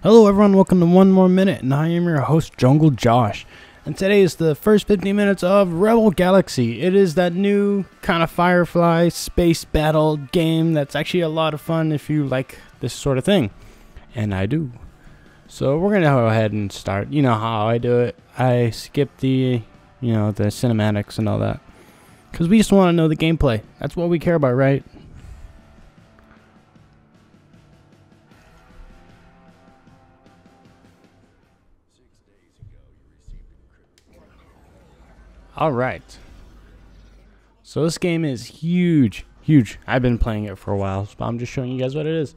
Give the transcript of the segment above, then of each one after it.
Hello everyone, welcome to One More Minute, and I am your host, Jungle Josh. And today is the first 15 minutes of Rebel Galaxy. It is that new kind of Firefly space battle game that's actually a lot of fun if you like this sort of thing. And I do. So we're going to go ahead and start. You know how I do it. I skip the cinematics and all that. Because we just want to know the gameplay. That's what we care about, right? Alright. So this game is huge. I've been playing it for a while, but I'm just showing you guys what it is.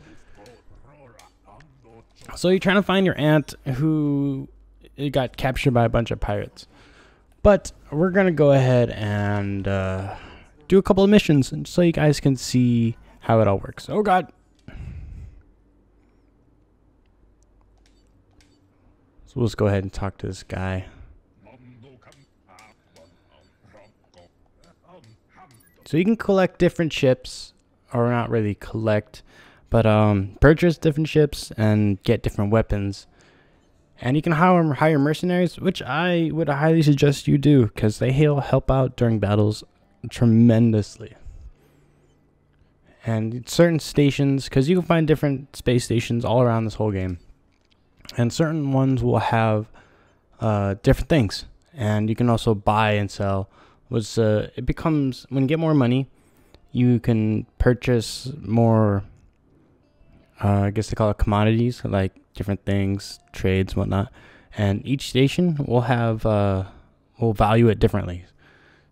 So you're trying to find your aunt who got captured by a bunch of pirates. But we're going to go ahead and do a couple of missions so you guys can see how it all works. Oh god. So let's go ahead and talk to this guy. So you can collect different ships, or not really collect, but purchase different ships and get different weapons. And you can hire mercenaries, which I would highly suggest you do, because they help out during battles tremendously. And certain stations, because you can find different space stations all around this whole game. And certain ones will have different things. And you can also buy and sell. It becomes, when you get more money, you can purchase more, I guess they call it commodities, like different things, trades, whatnot. And each station will have, will value it differently.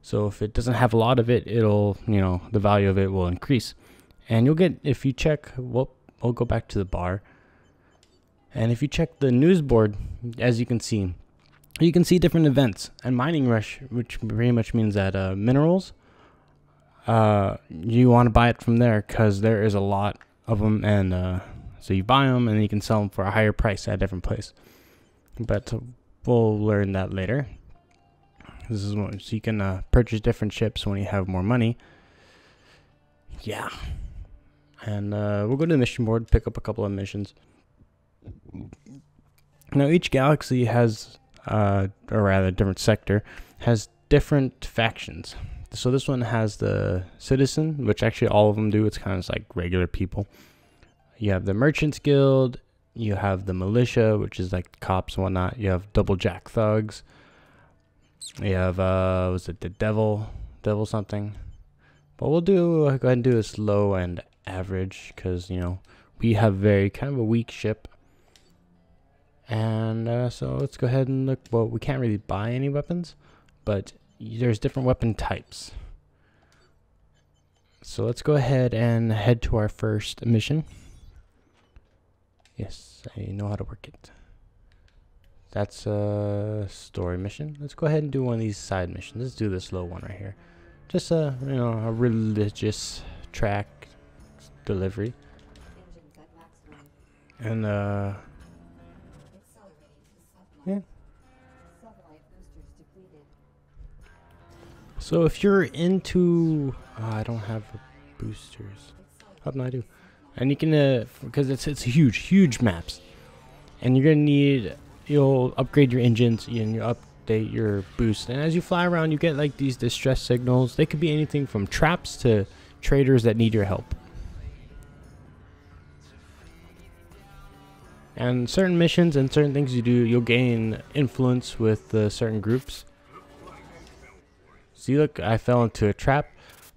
So if it doesn't have a lot of it, it'll, the value of it will increase. And you'll get, if you check, we'll go back to the bar. And if you check the news board, as you can see different events. And Mining Rush, which pretty much means that minerals, you want to buy it from there because there is a lot of them. And so you buy them and you can sell them for a higher price at a different place. But we'll learn that later. This is so you can purchase different ships when you have more money. Yeah. And we'll go to the mission board, pick up a couple of missions. Now each galaxy has, or rather different sector, has different factions. So this one has the citizen, which actually all of them do. It's kind of like regular people. You have the merchants guild. You have the militia, which is like cops and whatnot. You have double jack thugs. You have was it the devil something? But we'll go ahead and do this low and average because we have very kind of a weak ship. And so let's go ahead and look. Well, we can't really buy any weapons, but there's different weapon types. So let's go ahead and head to our first mission. Yes, I know how to work it. That's a story mission. Let's go ahead and do one of these side missions. Let's do this low one right here. Just a religious track delivery. And yeah. So if you're into, I don't have boosters. Oh, no, I do. And you can, because it's huge maps, and you're gonna need, you'll upgrade your engines and you update your boost. And as you fly around, you get like these distress signals. They could be anything from traps to traders that need your help. And certain missions and certain things you do, you'll gain influence with certain groups. See, look, I fell into a trap,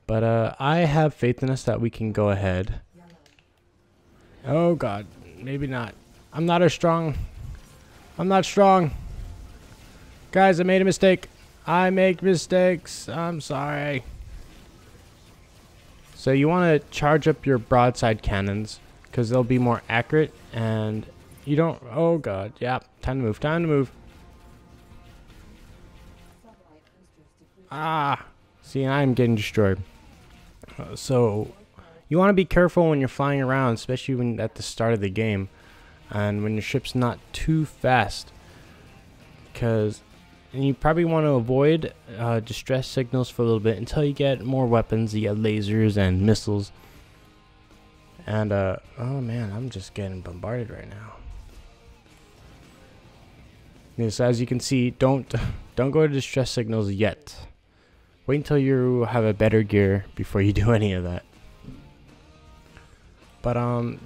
but I have faith in us that we can go ahead. Oh god, maybe not. I'm not strong. Guys, I made a mistake. I make mistakes. I'm sorry. So you want to charge up your broadside cannons because they'll be more accurate and you don't, oh god, yeah, time to move. Ah, see, I'm getting destroyed. So you want to be careful when you're flying around, especially when at the start of the game and when your ship's not too fast, because you probably want to avoid distress signals for a little bit until you get more weapons. You get lasers and missiles. And oh man, I'm just getting bombarded right now. So as you can see, don't go to distress signals yet. Wait until you have a better gear before you do any of that. But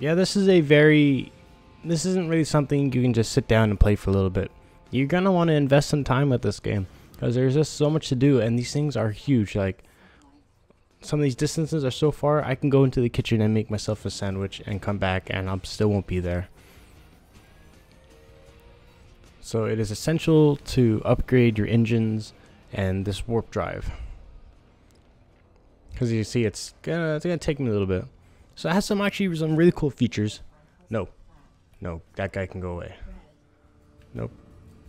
yeah, this isn't really something you can just sit down and play for a little bit. You're gonna want to invest some time with this game because there's just so much to do, and these things are huge. Like, some of these distances are so far, I can go into the kitchen and make myself a sandwich and come back and I still won't be there. So it is essential to upgrade your engines and this warp drive. Because you see, it's gonna take me a little bit. So it has some really cool features. No, that guy can go away. Nope.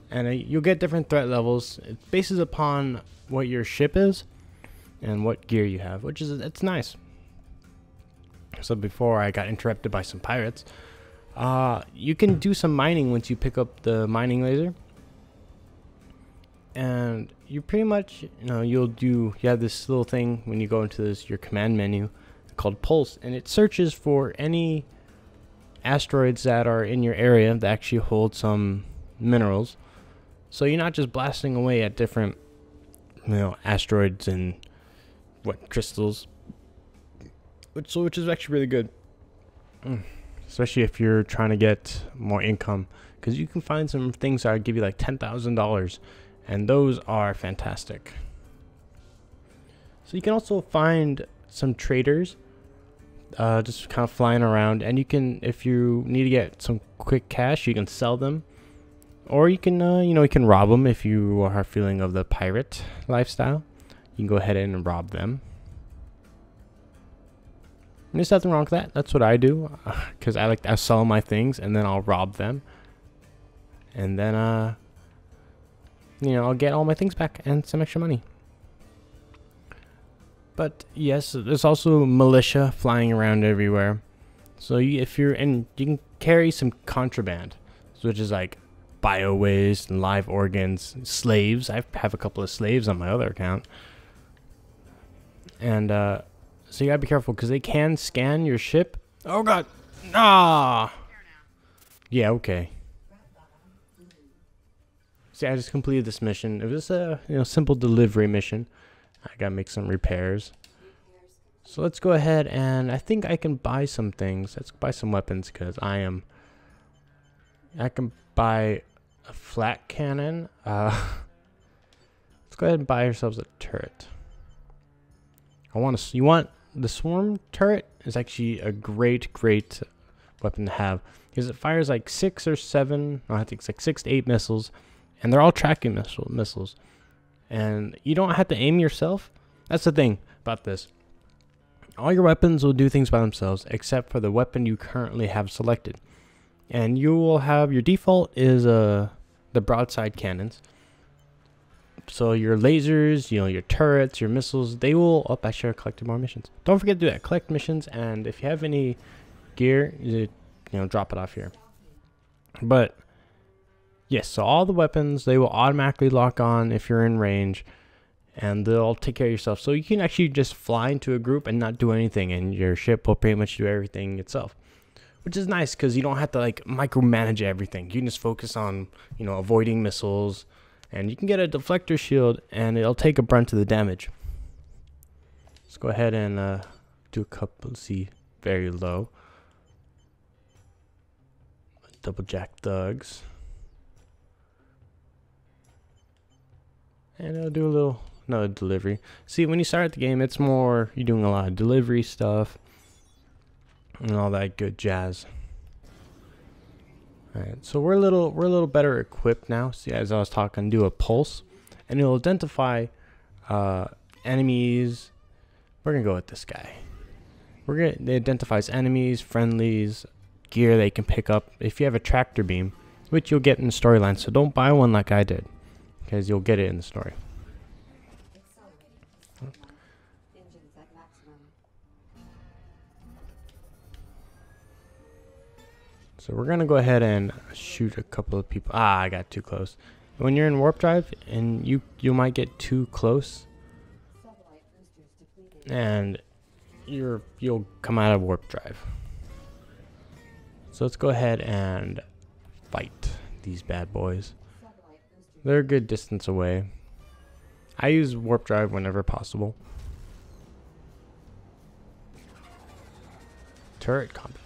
And you'll get different threat levels. It bases upon what your ship is and what gear you have, it's nice. So before I got interrupted by some pirates, you can do some mining once you pick up the mining laser, and you pretty much, you have this little thing when you go into your command menu called Pulse, and it searches for any asteroids that are in your area that actually hold some minerals. So you're not just blasting away at different, asteroids and crystals, which is actually really good, especially if you're trying to get more income, because you can find some things that give you like $10,000, and those are fantastic. So you can also find some traders just kind of flying around, and you can, if you need to get some quick cash, you can sell them, or you can you can rob them if you are feeling of the pirate lifestyle. You can go ahead and rob them. And there's nothing wrong with that. That's what I do, because I sell my things and then I'll rob them, and then I'll get all my things back and some extra money. But yes, there's also militia flying around everywhere. So you can carry some contraband, which is like bio waste and live organs, slaves. I have a couple of slaves on my other account. And so you gotta be careful because they can scan your ship. Oh god. Ah. Yeah, okay. See, I just completed this mission. It was a simple delivery mission. I gotta make some repairs. So let's go ahead, and I think I can buy some things. Let's buy some weapons because I can buy a flat cannon. Let's go ahead and buy ourselves a turret. You want the swarm turret is actually a great weapon to have because it fires like 6 or 7, no, I think it's like 6 to 8 missiles, and they're all tracking missiles, and you don't have to aim yourself. That's the thing about this. All your weapons will do things by themselves except for the weapon you currently have selected, and you will have your default is the broadside cannons. So your lasers, your turrets, your missiles, they will... Oh, I should have collected more missions. Don't forget to do that. Collect missions, and if you have any gear, drop it off here. But, yes, so all the weapons, they will automatically lock on if you're in range, and they'll take care of yourself. So you can actually just fly into a group and not do anything, and your ship will pretty much do everything itself. Which is nice, because you don't have to, micromanage everything. You can just focus on, avoiding missiles. And you can get a deflector shield, and it'll take a brunt of the damage. Let's go ahead and do a couple, see, very low. Double jack thugs. And I'll do another delivery. See, when you start the game, it's more, you're doing a lot of delivery stuff. And all that good jazz. Alright, so we're a little better equipped now. See, as I was talking, do a pulse, and it'll identify enemies. We're gonna go with this guy. It identifies enemies, friendlies, gear they can pick up. If you have a tractor beam, which you'll get in the storyline, so don't buy one like I did, because you'll get it in the story. So we're gonna go ahead and shoot a couple of people. Ah, I got too close. When you're in warp drive and you might get too close, and you'll come out of warp drive. So let's go ahead and fight these bad boys. They're a good distance away. I use warp drive whenever possible. Turret combat.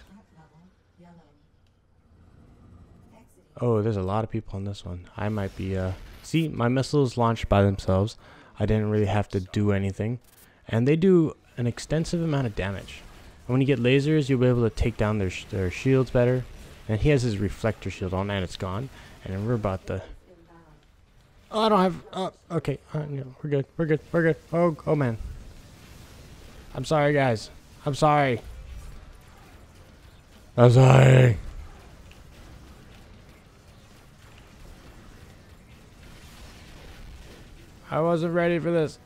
Oh, there's a lot of people on this one. I might be, see, my missiles launched by themselves. I didn't really have to do anything. And they do an extensive amount of damage. And when you get lasers, you'll be able to take down their shields better. And he has his reflector shield on, and it's gone. And we're about to... Oh, I don't have... Oh, okay. No, we're good. We're good. We're good. Oh, man. I'm sorry, guys. I'm sorry. I'm sorry. I wasn't ready for this.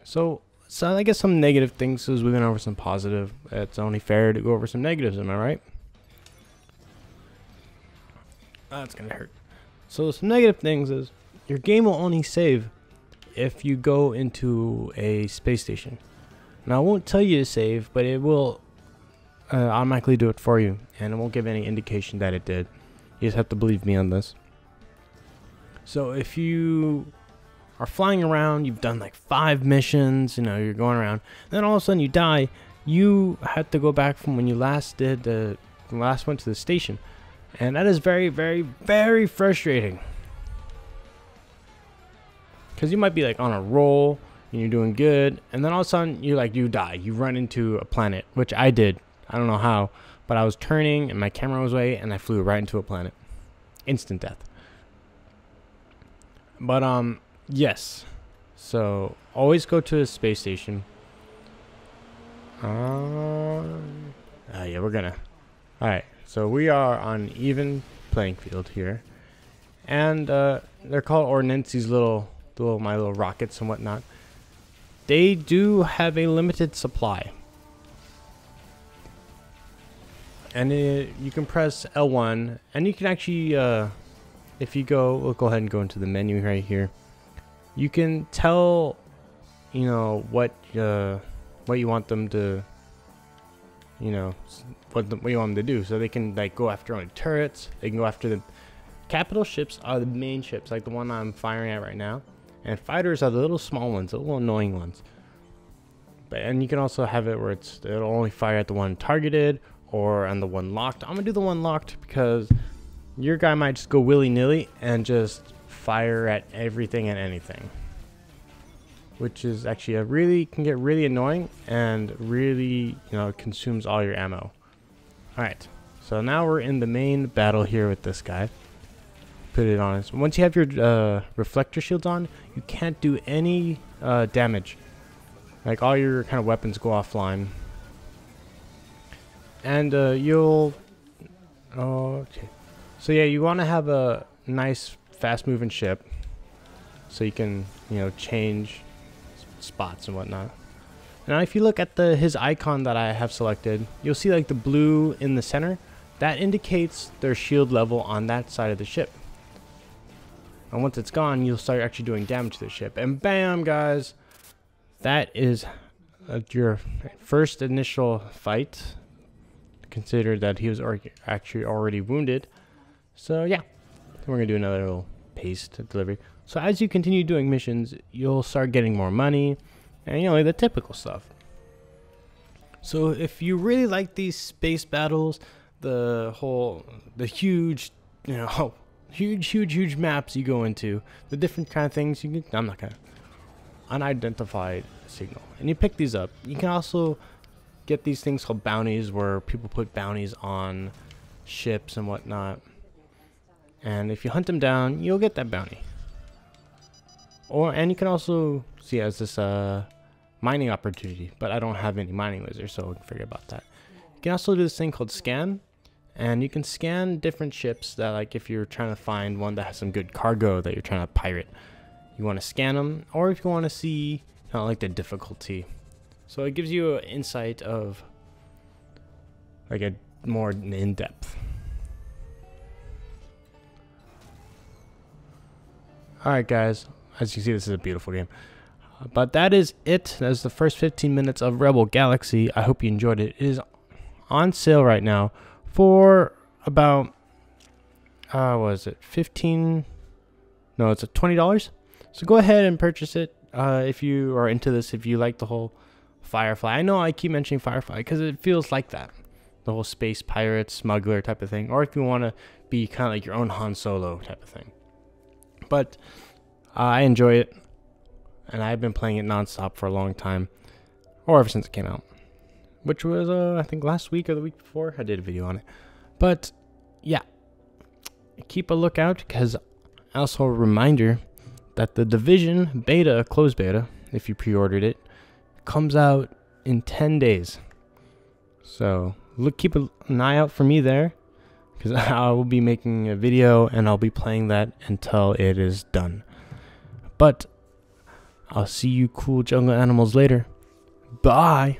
So I guess some negative things as we went over some positive. It's only fair to go over some negatives, am I right? That's gonna hurt. So some negative things is your game will only save if you go into a space station. Now I won't tell you to save, but it will automatically do it for you, and it won't give any indication that it did. You just have to believe me on this. So if you are flying around, you've done like 5 missions, you know, you're going around, then all of a sudden you die, you have to go back from when you last went to the station. And that is very, very, very frustrating. Because you might be like on a roll and you're doing good, and then all of a sudden you die. You run into a planet, which I did. I don't know how, but I was turning and my camera was away and I flew right into a planet. Instant death. But yes, so always go to a space station. Yeah, we're gonna. Alright, so we are on even playing field here, and they're called ordnance. These my little rockets and whatnot. They do have a limited supply, and you can press L1, and you can actually if you we'll go ahead and go into the menu right here. You can tell, you know, what you want them to, you know, what you want them to do. So they can like go after own turrets. They can go after the capital ships are the main ships, like the one I'm firing at right now. And fighters are the little small ones, the little annoying ones. And you can also have it where it'll only fire at the one targeted or on the one locked. I'm gonna do the one locked because your guy might just go willy-nilly and just fire at everything and anything, which is actually can get really annoying and really, you know, consumes all your ammo. Alright, so now we're in the main battle here with this guy. Put it on. So once you have your reflector shields on, you can't do any damage. Like all your kind of weapons go offline. And you'll... okay. So yeah, you want to have a nice fast-moving ship so you can, you know, change spots and whatnot. Now if you look at his icon that I have selected, you'll see like the blue in the center. That indicates their shield level on that side of the ship. And once it's gone, you'll start actually doing damage to the ship. And bam, guys, that is your first initial fight. Consider that he was actually already wounded. So yeah, we're gonna do another little paste delivery. So as you continue doing missions, you'll start getting more money, and you know, like the typical stuff. So if you really like these space battles, the huge, you know, huge maps you go into, the different kind of things you can. I'm not gonna unidentified signal, and you pick these up. You can also get these things called bounties, where people put bounties on ships and whatnot. And if you hunt them down, you'll get that bounty. And you can also see it as this mining opportunity, but I don't have any mining lasers, so we can forget about that. You can also do this thing called scan, and you can scan different ships that, like, if you're trying to find one that has some good cargo that you're trying to pirate, you want to scan them, or if you want to see, kind of like the difficulty. So it gives you an insight of like a more in-depth. Alright guys, as you can see, this is a beautiful game. But that is it. That's the first 15 minutes of Rebel Galaxy. I hope you enjoyed it. It is on sale right now for about was it 15? No, it's $20. So go ahead and purchase it if you are into this, if you like the whole Firefly. I know I keep mentioning Firefly because it feels like that. The whole space pirate, smuggler type of thing. Or if you want to be kind of like your own Han Solo type of thing. But I enjoy it. And I've been playing it nonstop for a long time. Or ever since it came out. Which was, I think, last week or the week before. I did a video on it. But, yeah. Keep a lookout, because also a reminder that the Division beta, closed beta, if you pre-ordered it, comes out in 10 days. So, keep an eye out for me there, because I will be making a video, and I'll be playing that until it is done. But, I'll see you cool jungle animals later. Bye!